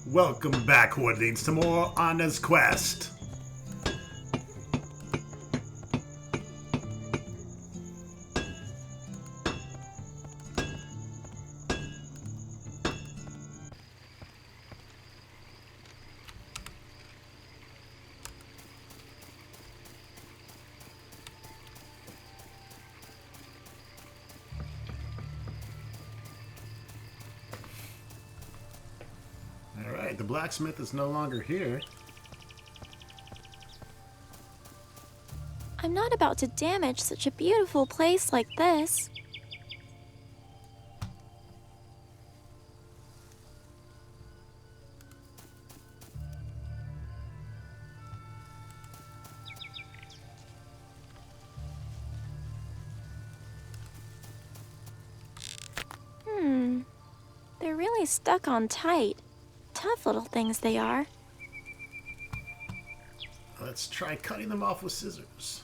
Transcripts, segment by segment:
Welcome back, Hordlings, to more Anna's Quest. Alright, the blacksmith is no longer here. I'm not about to damage such a beautiful place like this. They're really stuck on tight. Tough little things they are. Let's try cutting them off with scissors.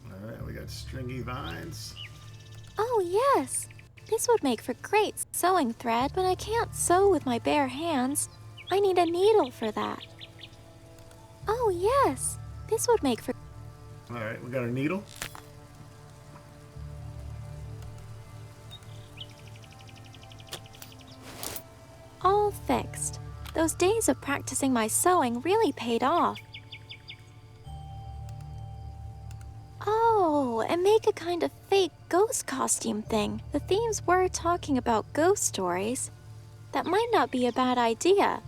Alright, we got stringy vines. Oh, yes! This would make for great sewing thread, but I can't sew with my bare hands. I need a needle for that. Oh, yes! This would make for... Alright, we got our needle. All fixed. Those days of practicing my sewing really paid off. Oh, and make a kind of fake ghost costume thing. The thieves were talking about ghost stories. That might not be a bad idea.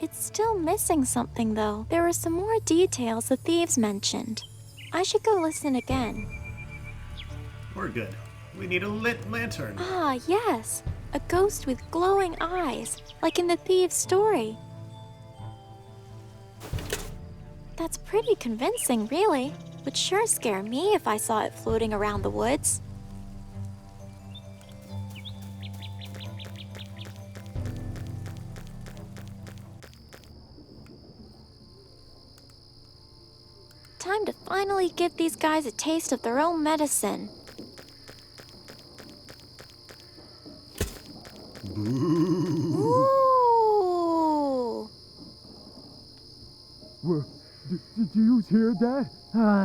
It's still missing something, though. There were some more details the thieves mentioned. I should go listen again. We're good. We need a lit lantern. Ah, yes. A ghost with glowing eyes, like in the thieves' story. That's pretty convincing, really. Would sure scare me if I saw it floating around the woods. Time to finally give these guys a taste of their own medicine. Ooh! Well, did you hear that?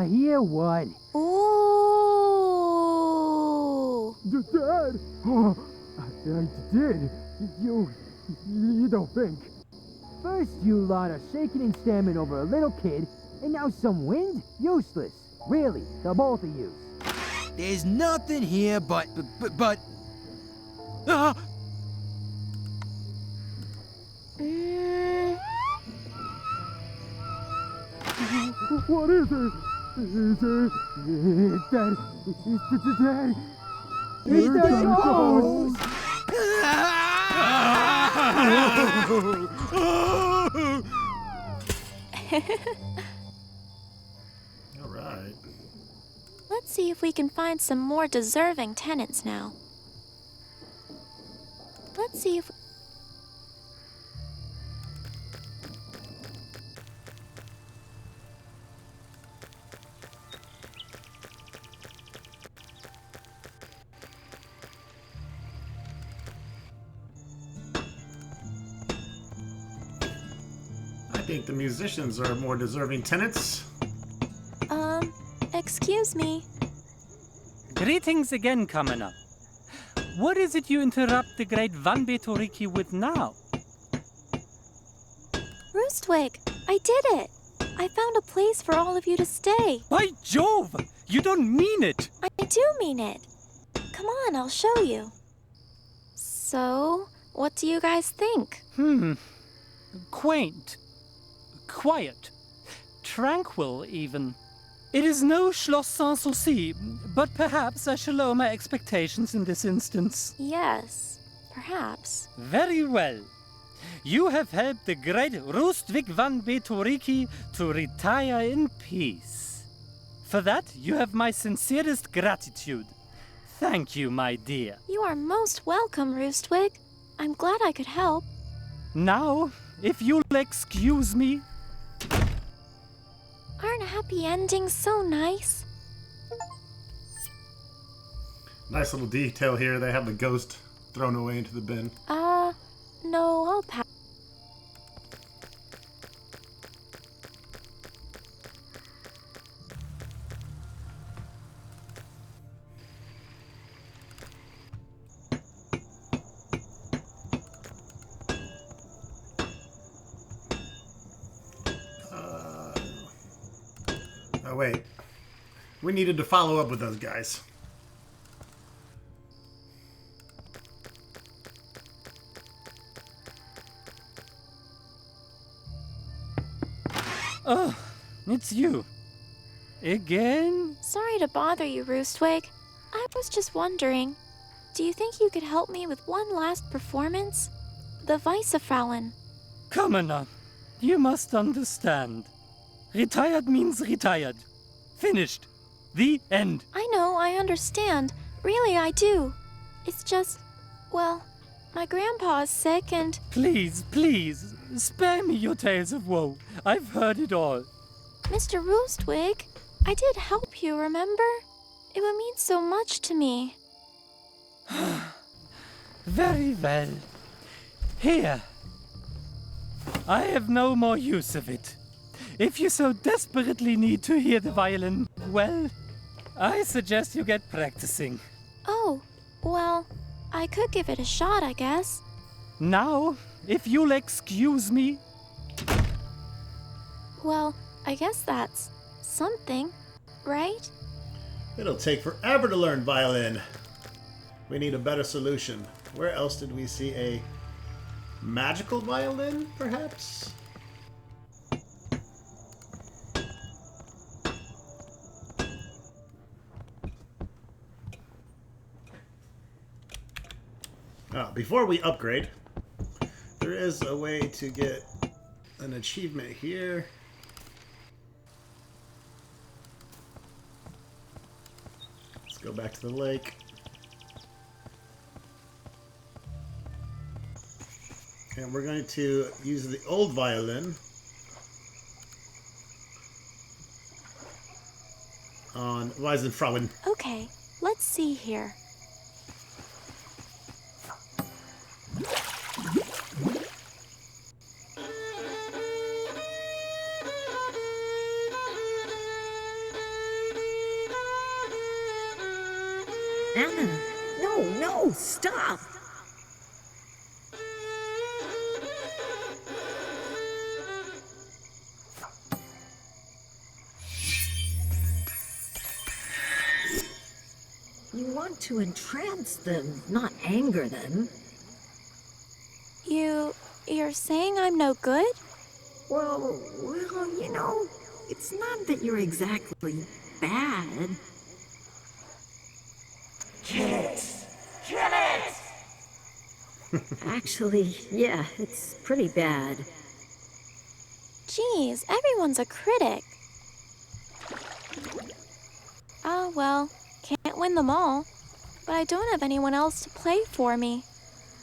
Hear what? Ooh! Dad! Oh, I did. You don't think? First you lot are shaking and stammering over a little kid, and now some wind? Useless. Really, the both of you. There's nothing here but... Ah! What is it? Is it? It's Dad. It's Dad. It's the ghost! Alright. Let's see if we can find some more deserving tenants now. Let's see if... I think the musicians are more deserving tenants. Excuse me. Greetings again, Commoner. What is it you interrupt the great Van Betoriki with now? Roostwig, I did it! I found a place for all of you to stay. By Jove! You don't mean it! I do mean it. Come on, I'll show you. So, what do you guys think? Quaint. Quiet. Tranquil, even. It is no Schloss Sans-Souci, but perhaps I shall lower my expectations in this instance. Yes, perhaps. Very well. You have helped the great Roostvik van Betoriki to retire in peace. For that, you have my sincerest gratitude. Thank you, my dear. You are most welcome, Roostwig. I'm glad I could help. Now, if you'll excuse me... Are Aren't happy endings so nice? Nice little detail here. They have the ghost thrown away into the bin. No, I'll pass. Oh, wait. We needed to follow up with those guys. Oh, it's you. Again? Sorry to bother you, Roostwig. I was just wondering, do you think you could help me with one last performance? The Weissefrauen. Come on now. You must understand. Retired means retired. Finished. The end. I know, I understand. Really, I do. It's just, well, my grandpa is sick and... Please, please, spare me your tales of woe. I've heard it all. Mr. Roostwig, I did help you, remember? It would mean so much to me. Very well. Here. I have no more use of it. If you so desperately need to hear the violin, well, I suggest you get practicing. Oh, well, I could give it a shot, I guess. Now, if you'll excuse me. Well, I guess that's something, right? It'll take forever to learn violin. We need a better solution. Where else did we see a magical violin, perhaps? Before we upgrade, there is a way to get an achievement here. Let's go back to the lake. And we're going to use the old violin on Weissefrauen. Okay, let's see here. Anna, no, stop! You want to entrance them, not anger them. You're saying I'm no good? Well, you know, it's not that you're exactly bad. Kill it! Actually, yeah, it's pretty bad. Geez, everyone's a critic. Ah, well, can't win them all. But I don't have anyone else to play for me.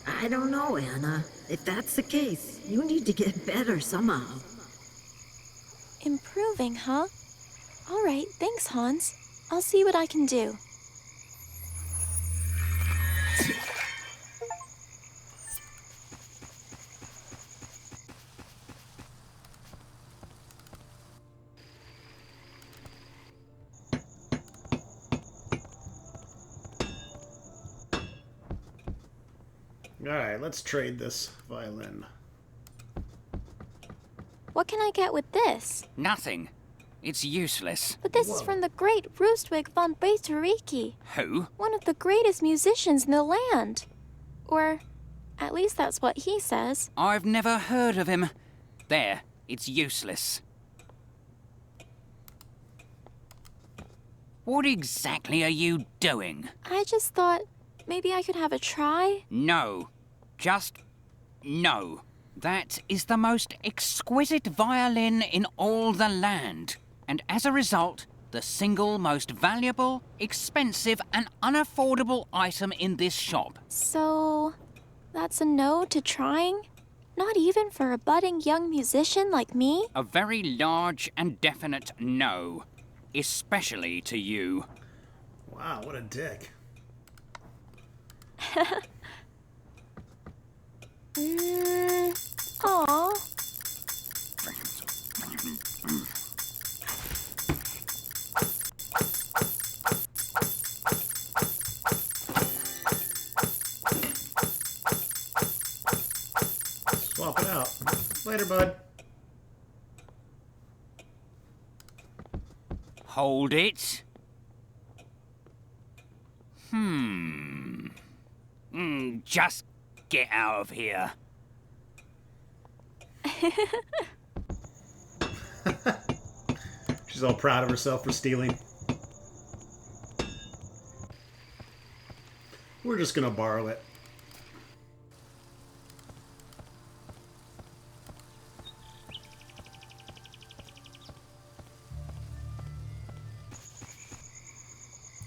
I don't know, Anna. If that's the case, you need to get better somehow. Improving, huh? All right, thanks, Hans. I'll see what I can do. Alright, let's trade this violin. What can I get with this? Nothing. It's useless. But this is from the great Roostwig von Beetoriki, Who? one of the greatest musicians in the land. Or, at least that's what he says. I've never heard of him. There, it's useless. What exactly are you doing? I just thought maybe I could have a try. No. Just no. That is the most exquisite violin in all the land. And as a result, the single most valuable, expensive, and unaffordable item in this shop. So, that's a no to trying? Not even for a budding young musician like me? A very large and definite no. Especially to you. Wow, what a dick. Aw. Swap it out. Later, bud. Hold it. Just get out of here. She's all proud of herself for stealing. We're just gonna borrow it.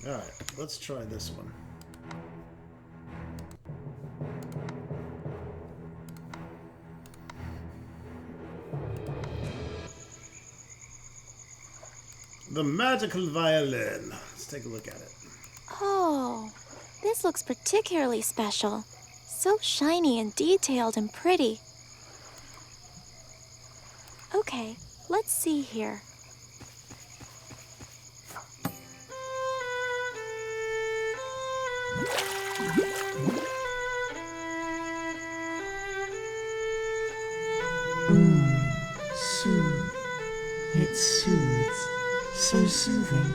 Alright, let's try this one. The magical violin. Let's take a look at it. Oh, this looks particularly special. So shiny and detailed and pretty. Okay, let's see here. Soothe. It soothes. So soothing.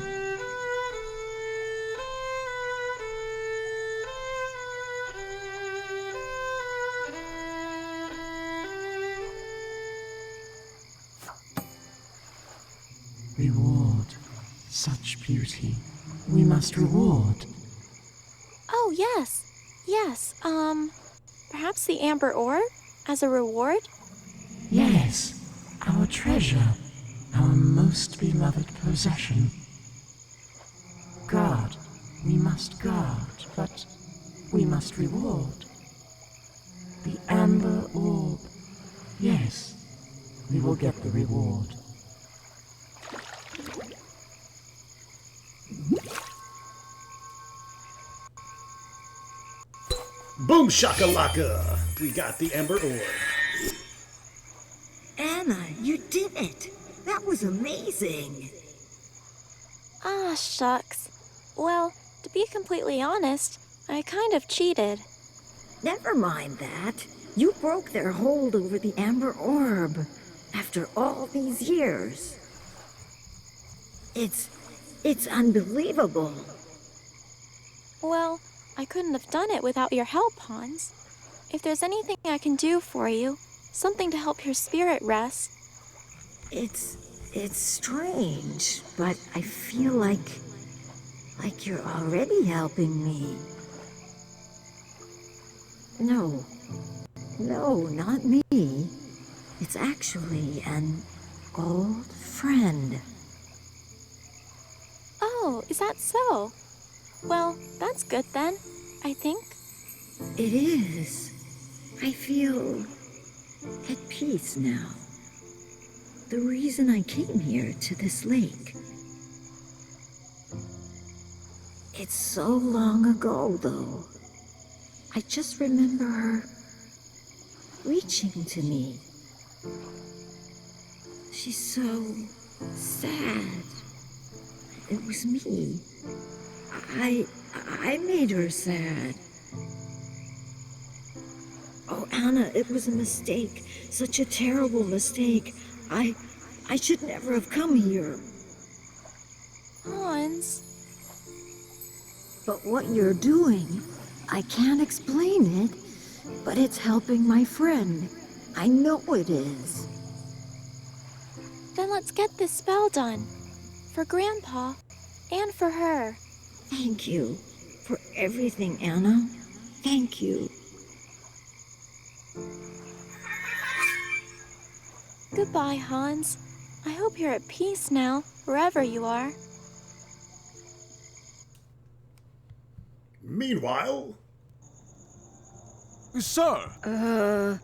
Reward. Such beauty. We must reward. Oh, yes. Yes, perhaps the amber ore as a reward? Yes, our treasure. Our most beloved possession. Guard. We must guard, but we must reward. The amber orb. Yes, we will get the reward. Boom shakalaka! We got the Ember Orb. Anna, you did it! That was amazing! Ah, shucks. Well, to be completely honest, I kind of cheated. Never mind that. You broke their hold over the Amber Orb after all these years. It's unbelievable. Well, I couldn't have done it without your help, Hans. If there's anything I can do for you, something to help your spirit rest. It's strange, but I feel like you're already helping me. No, not me. It's actually an old friend. Oh, is that so? Well, that's good then, I think. It is. I feel at peace now. The reason I came here to this lake. It's so long ago, though. I just remember her reaching to me. She's so sad. It was me. I made her sad. Oh, Anna, it was a mistake. Such a terrible mistake. I should never have come here. Hans. But what you're doing, I can't explain it, but it's helping my friend. I know it is. Then let's get this spell done. For Grandpa, and for her. Thank you for everything, Anna. Thank you. Goodbye, Hans. I hope you're at peace now, wherever you are. Meanwhile... Sir!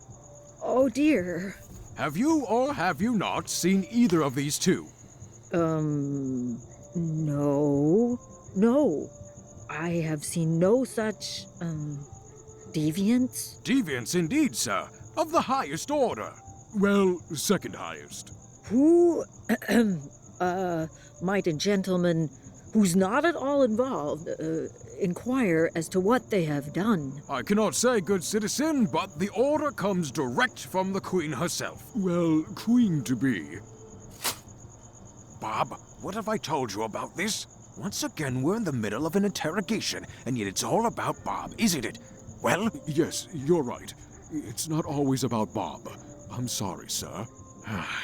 Oh dear. Have you or have you not seen either of these two? No. No. I have seen no such, deviants. Deviants indeed, sir. Of the highest order. Well, second highest. Who, might a gentleman who's not at all involved, inquire as to what they have done? I cannot say, good citizen, but the order comes direct from the Queen herself. Well, Queen to be. Bob, what have I told you about this? Once again, we're in the middle of an interrogation, and yet it's all about Bob, isn't it? Well? Yes, you're right. It's not always about Bob. I'm sorry, sir.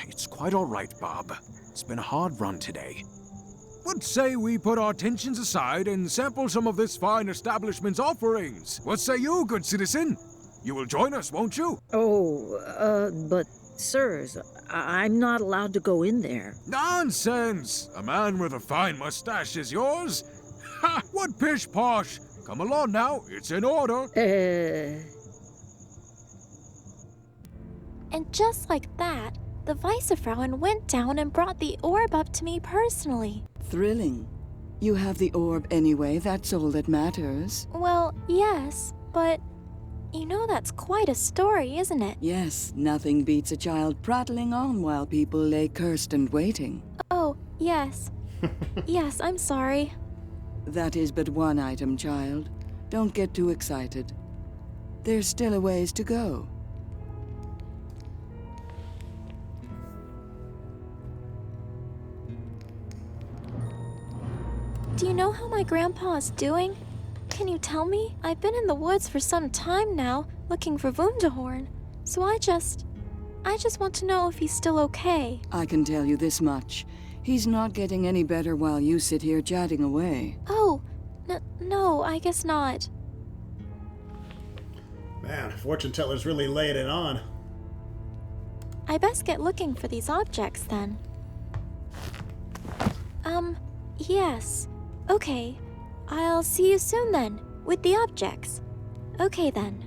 It's quite all right, Bob. It's been a hard run today. What say we put our tensions aside and sample some of this fine establishment's offerings? What say you, good citizen? You will join us, won't you? But, sirs, I'm not allowed to go in there. Nonsense! A man with a fine mustache is yours? Ha! What pish-posh! Come along now, it's in order. And just like that, the Weissefrauen went down and brought the orb up to me personally. Thrilling. You have the orb anyway, that's all that matters. Well, yes, but you know that's quite a story, isn't it? Yes, nothing beats a child prattling on while people lay cursed and waiting. Oh, yes. Yes, I'm sorry. That is but one item, child. Don't get too excited. There's still a ways to go. Do you know how my grandpa is doing? Can you tell me? I've been in the woods for some time now, looking for Wunderhorn. So I just want to know if he's still okay. I can tell you this much. He's not getting any better while you sit here chatting away. Oh, no, I guess not. Man, fortune teller's really laying it on. I best get looking for these objects then. Yes. Okay. I'll see you soon then, with the objects. Okay then.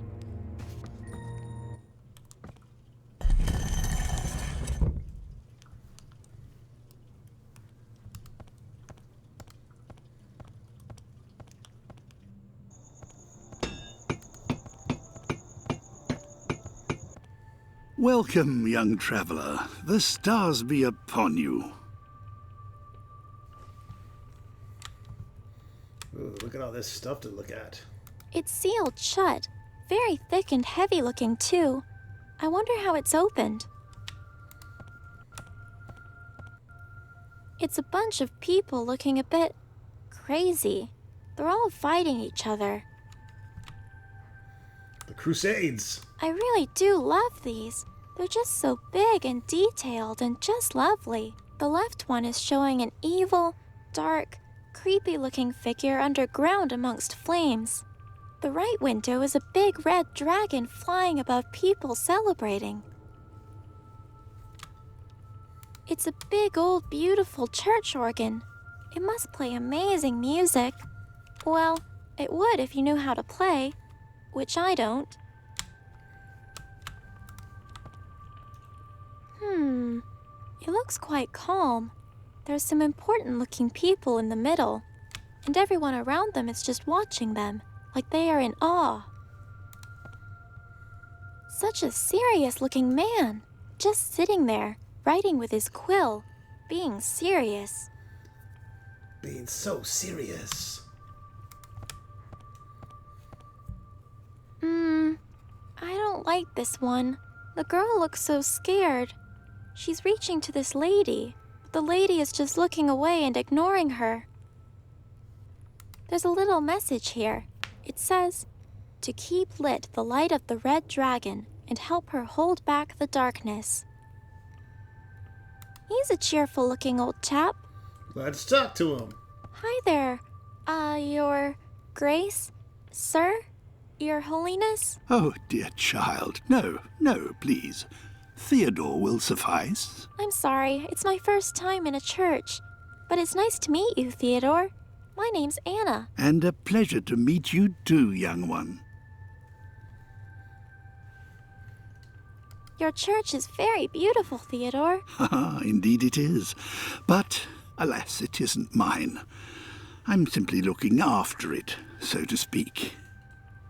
Welcome, young traveler. The stars be upon you. Ooh, look at all this stuff to look at. It's sealed shut. Very thick and heavy looking too. I wonder how it's opened. It's a bunch of people looking a bit crazy. They're all fighting each other. The Crusades. I really do love these. They're just so big and detailed and just lovely. The left one is showing an evil, dark, creepy-looking figure underground amongst flames. The right window is a big red dragon flying above people celebrating. It's a big old beautiful church organ. It must play amazing music. Well, it would if you knew how to play, which I don't. It looks quite calm. There's some important-looking people in the middle, and everyone around them is just watching them, like they are in awe. Such a serious-looking man, just sitting there, writing with his quill, being serious. Being so serious. I don't like this one. The girl looks so scared. She's reaching to this lady, but the lady is just looking away and ignoring her. There's a little message here. It says, to keep lit the light of the red dragon and help her hold back the darkness. He's a cheerful-looking old chap. Let's talk to him. Hi there. Your Grace? Sir? Your Holiness? Oh, dear child. No, please. Theodore will suffice. I'm sorry, it's my first time in a church. But it's nice to meet you, Theodore. My name's Anna. And a pleasure to meet you too, young one. Your church is very beautiful, Theodore. Indeed it is. But, alas, it isn't mine. I'm simply looking after it, so to speak,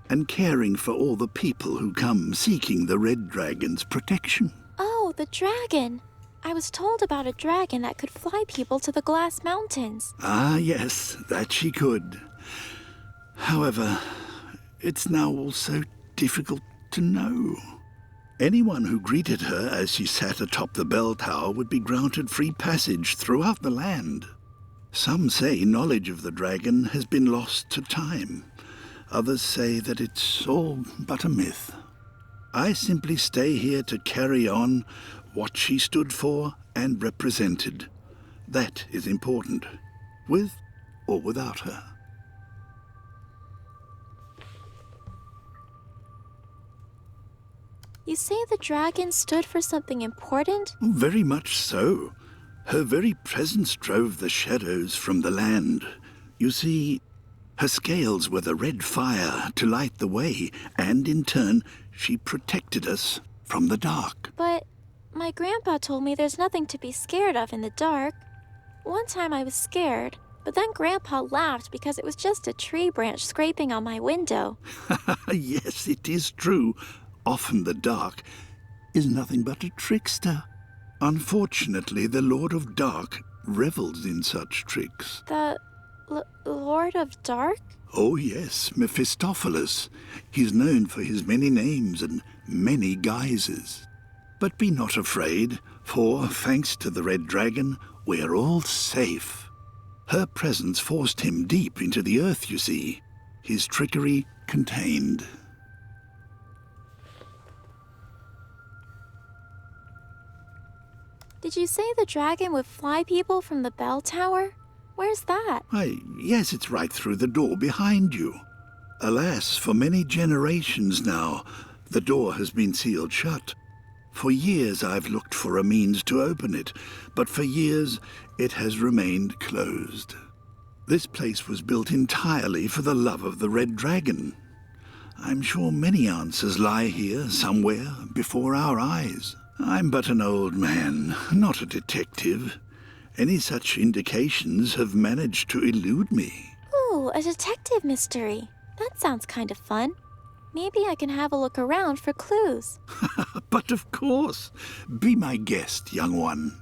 and caring for all the people who come seeking the Red Dragon's protection. Oh, the dragon. I was told about a dragon that could fly people to the Glass Mountains. Ah, yes, that she could. However, it's now also difficult to know. Anyone who greeted her as she sat atop the bell tower would be granted free passage throughout the land. Some say knowledge of the dragon has been lost to time. Others say that it's all but a myth. I simply stay here to carry on what she stood for and represented. That is important, with or without her. You say the dragon stood for something important? Very much so. Her very presence drove the shadows from the land. You see, her scales were the red fire to light the way, and in turn, she protected us from the dark. But my grandpa told me there's nothing to be scared of in the dark. One time I was scared, but then Grandpa laughed because it was just a tree branch scraping on my window. Yes, it is true. Often the dark is nothing but a trickster. Unfortunately, the Lord of Dark revels in such tricks. The Lord of Dark? Oh yes, Mephistopheles. He's known for his many names and many guises. But be not afraid, for, thanks to the Red Dragon, we're all safe. Her presence forced him deep into the earth, you see. His trickery contained. Did you say the dragon would fly people from the bell tower? Where's that? Why, yes, it's right through the door behind you. Alas, for many generations now, the door has been sealed shut. For years I've looked for a means to open it, but for years it has remained closed. This place was built entirely for the love of the Red Dragon. I'm sure many answers lie here somewhere before our eyes. I'm but an old man, not a detective. Any such indications have managed to elude me. Ooh, a detective mystery. That sounds kind of fun. Maybe I can have a look around for clues. But of course. Be my guest, young one.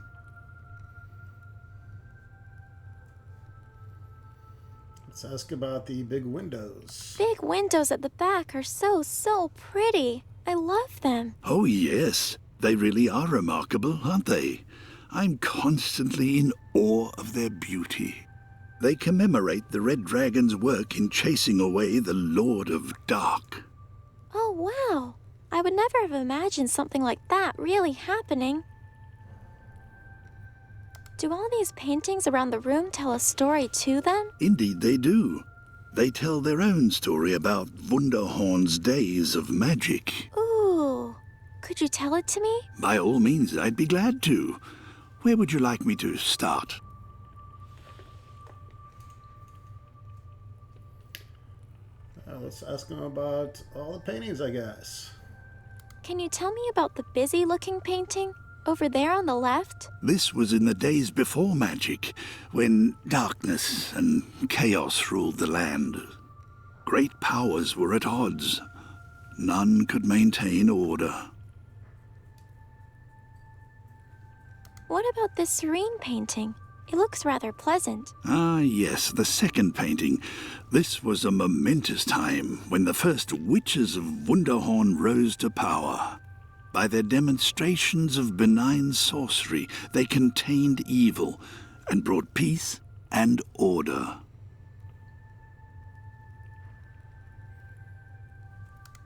Let's ask about the big windows. Big windows at the back are so pretty. I love them. Oh, yes. They really are remarkable, aren't they? I'm constantly in awe of their beauty. They commemorate the Red Dragon's work in chasing away the Lord of Dark. Oh, wow. I would never have imagined something like that really happening. Do all these paintings around the room tell a story too, then? Indeed they do. They tell their own story about Wunderhorn's days of magic. Ooh. Could you tell it to me? By all means, I'd be glad to. Where would you like me to start? Let's ask him about all the paintings, I guess. Can you tell me about the busy-looking painting? Over there on the left? This was in the days before magic, when darkness and chaos ruled the land. Great powers were at odds. None could maintain order. What about this serene painting? It looks rather pleasant. Ah, yes, the second painting. This was a momentous time when the first witches of Wunderhorn rose to power. By their demonstrations of benign sorcery, they contained evil and brought peace and order.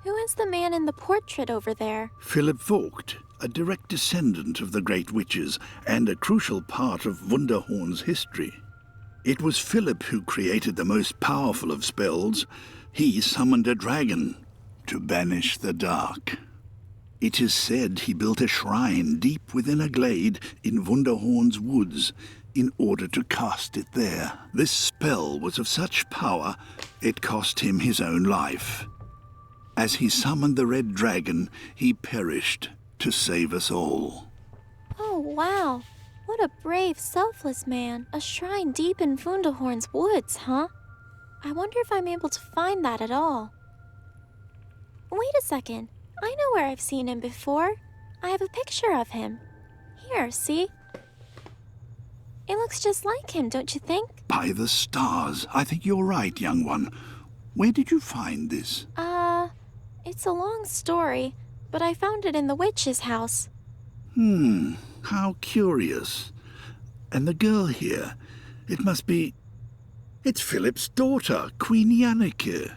Who is the man in the portrait over there? Philip Vogt, a direct descendant of the Great Witches and a crucial part of Wunderhorn's history. It was Philip who created the most powerful of spells. He summoned a dragon to banish the dark. It is said he built a shrine deep within a glade in Wunderhorn's woods in order to cast it there. This spell was of such power, it cost him his own life. As he summoned the Red Dragon, he perished, to save us all. Oh, wow. What a brave, selfless man. A shrine deep in Wunderhorn's woods, huh? I wonder if I'm able to find that at all. Wait a second. I know where I've seen him before. I have a picture of him. Here, see? It looks just like him, don't you think? By the stars, I think you're right, young one. Where did you find this? It's a long story, but I found it in the witch's house. How curious. And the girl here, it must be... It's Philip's daughter, Queen Yannicke.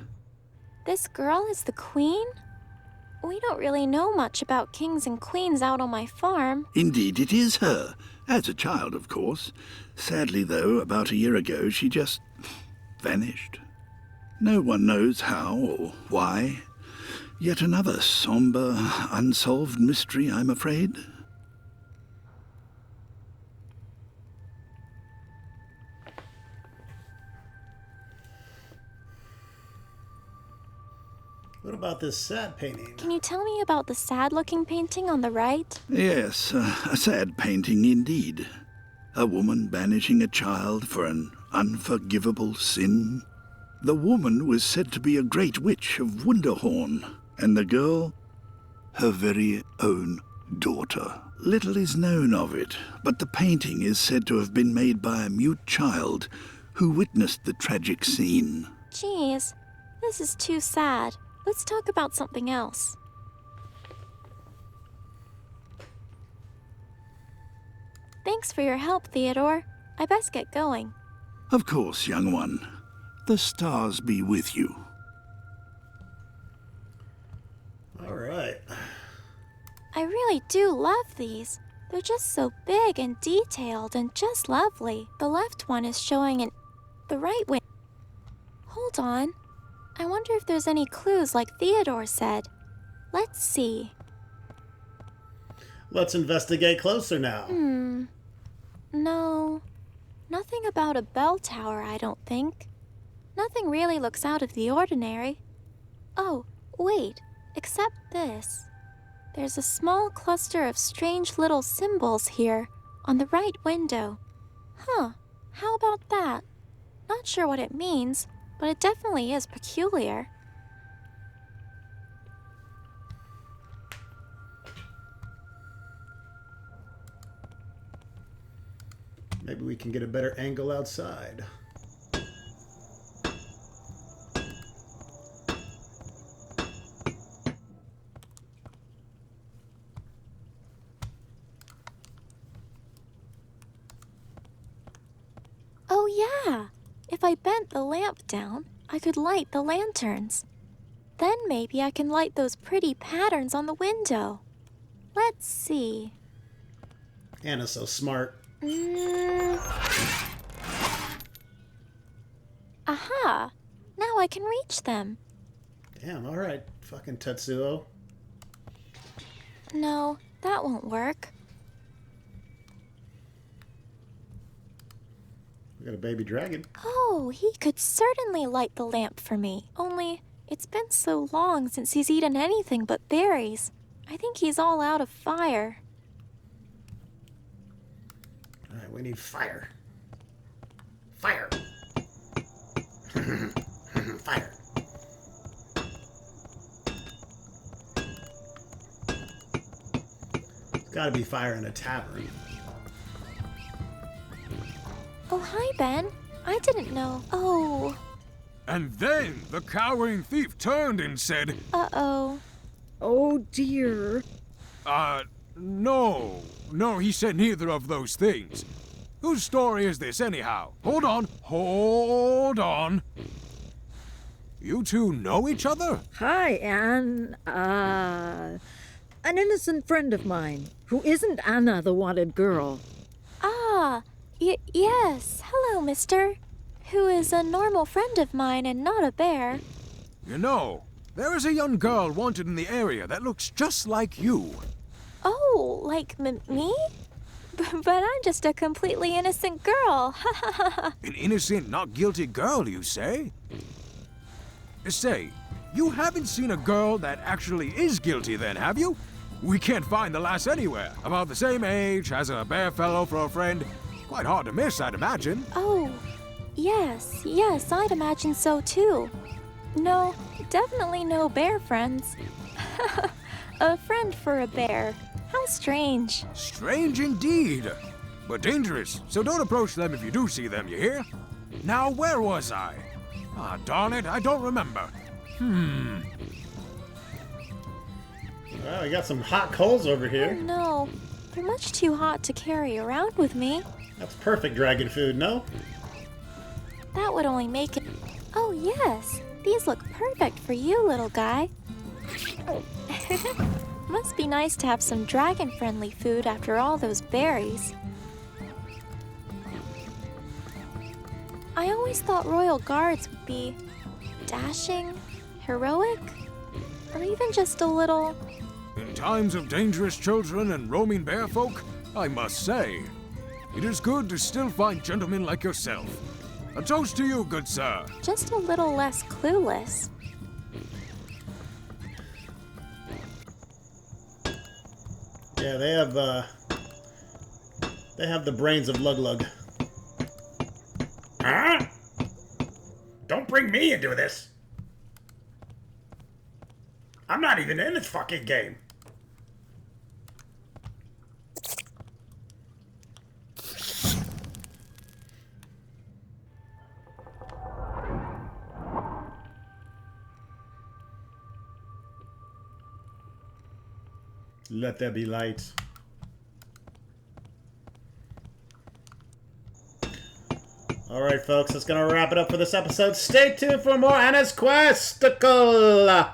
This girl is the queen? We don't really know much about kings and queens out on my farm. Indeed, it is her. As a child, of course. Sadly, though, about a year ago, she just vanished. No one knows how or why. Yet another somber, unsolved mystery, I'm afraid. What about this sad painting? Can you tell me about the sad-looking painting on the right? Yes, a sad painting indeed. A woman banishing a child for an unforgivable sin. The woman was said to be a great witch of Wunderhorn, and the girl, her very own daughter. Little is known of it, but the painting is said to have been made by a mute child who witnessed the tragic scene. Geez, this is too sad. Let's talk about something else. Thanks for your help, Theodore. I best get going. Of course, young one. The stars be with you. All right. I really do love these. They're just so big and detailed and just lovely. The left one is showing the right way. Hold on. I wonder if there's any clues like Theodore said. Let's see. Let's investigate closer now. No. Nothing about a bell tower, I don't think. Nothing really looks out of the ordinary. Oh, wait. Except this. There's a small cluster of strange little symbols here on the right window. Huh. How about that? Not sure what it means, but it definitely is peculiar. Maybe we can get a better angle outside. Oh yeah! If I bent the lamp down, I could light the lanterns. Then maybe I can light those pretty patterns on the window. Let's see. Anna's so smart. Aha! Now I can reach them. Damn, all right, fucking Tetsuo. No, that won't work. We got a baby dragon. Oh, he could certainly light the lamp for me. Only, it's been so long since he's eaten anything but berries. I think he's all out of fire. All right, we need fire. Fire. Fire. There's gotta be fire in a tavern. Oh, hi, Ben. I didn't know. Oh. And then the cowering thief turned and said, Uh-oh. Oh, dear. No, he said neither of those things. Whose story is this, anyhow? Hold on. You two know each other? Hi, Anne. An innocent friend of mine, who isn't Anna, the wanted girl. Ah, yes. Hello, mister. Who is a normal friend of mine and not a bear. You know, there is a young girl wanted in the area that looks just like you. Oh, like me? But I'm just a completely innocent girl. An innocent, not guilty girl, you say? Say, you haven't seen a girl that actually is guilty then, have you? We can't find the lass anywhere. About the same age, has a bear fellow for a friend. Quite hard to miss, I'd imagine. Oh, yes, I'd imagine so too. No, definitely no bear friends. A friend for a bear. How strange. Strange indeed. But dangerous, so don't approach them if you do see them, you hear? Now, where was I? Ah, darn it, I don't remember. Well, we got some hot coals over Oh here. no, they're much too hot to carry around with me. That's perfect dragon food, no? That would only make it... Oh yes, these look perfect for you, little guy. Must be nice to have some dragon-friendly food after all those berries. I always thought royal guards would be dashing, heroic, or even just a little... In times of dangerous children and roaming bear folk, I must say, it is good to still find gentlemen like yourself. A toast to you, good sir. just a little less clueless. Yeah, they have the brains of Lug Lug. Huh? Don't bring me into this. I'm not even in this fucking game. Let there be light. Alright, folks, that's going to wrap it up for this episode. Stay tuned for more Anna's Questicle!